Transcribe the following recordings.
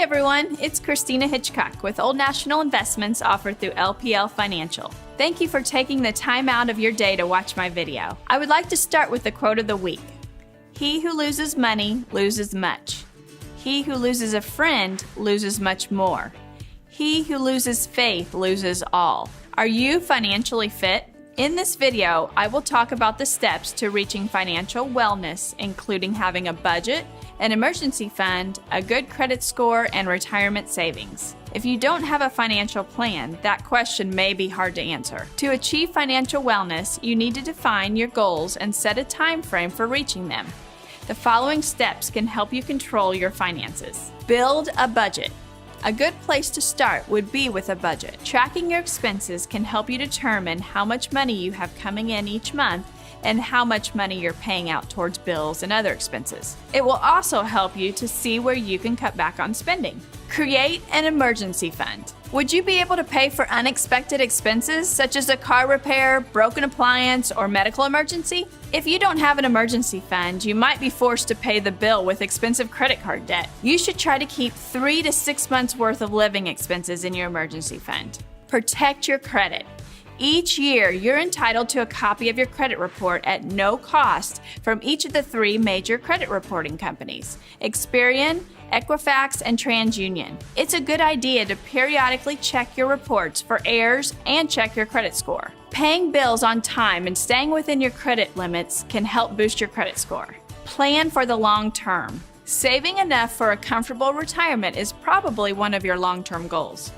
everyone, it's Christina Hitchcock with Old National Investments offered through LPL Financial. Thank you for taking the time out of your day to watch my video. I would like to start with the quote of the week. He who loses money loses much. He who loses a friend loses much more. He who loses faith loses all. Are you financially fit? In this video, I will talk about the steps to reaching financial wellness, including having a budget, an emergency fund, a good credit score, and retirement savings. If you don't have a financial plan, that question may be hard to answer. To achieve financial wellness, you need to define your goals and set a time frame for reaching them. The following steps can help you control your finances. Build a budget. A good place to start would be with a budget. Tracking your expenses can help you determine how much money you have coming in each month and how much money you're paying out towards bills and other expenses. It will also help you to see where you can cut back on spending. Create an emergency fund. Would you be able to pay for unexpected expenses such as a car repair, broken appliance, or medical emergency? If you don't have an emergency fund, you might be forced to pay the bill with expensive credit card debt. You should try to keep 3 to 6 months worth of living expenses in your emergency fund. Protect your credit. Each year, you're entitled to a copy of your credit report at no cost from each of the 3 major credit reporting companies, Experian, Equifax, and TransUnion. It's a good idea to periodically check your reports for errors and check your credit score. Paying bills on time and staying within your credit limits can help boost your credit score. Plan for the long term. Saving enough for a comfortable retirement is probably one of your long-term goals.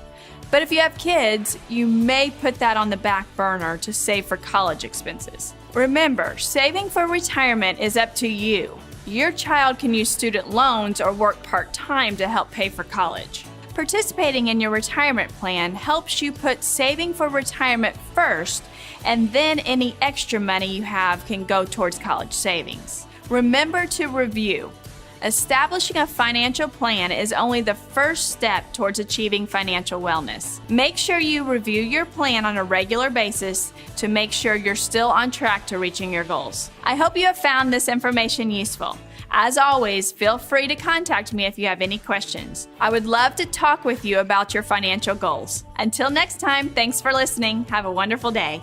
But if you have kids, you may put that on the back burner to save for college expenses. Remember, saving for retirement is up to you. Your child can use student loans or work part-time to help pay for college. Participating in your retirement plan helps you put saving for retirement first, and then any extra money you have can go towards college savings. Remember to review. Establishing a financial plan is only the first step towards achieving financial wellness. Make sure you review your plan on a regular basis to make sure you're still on track to reaching your goals. I hope you have found this information useful. As always, feel free to contact me if you have any questions. I would love to talk with you about your financial goals. Until next time, thanks for listening. Have a wonderful day.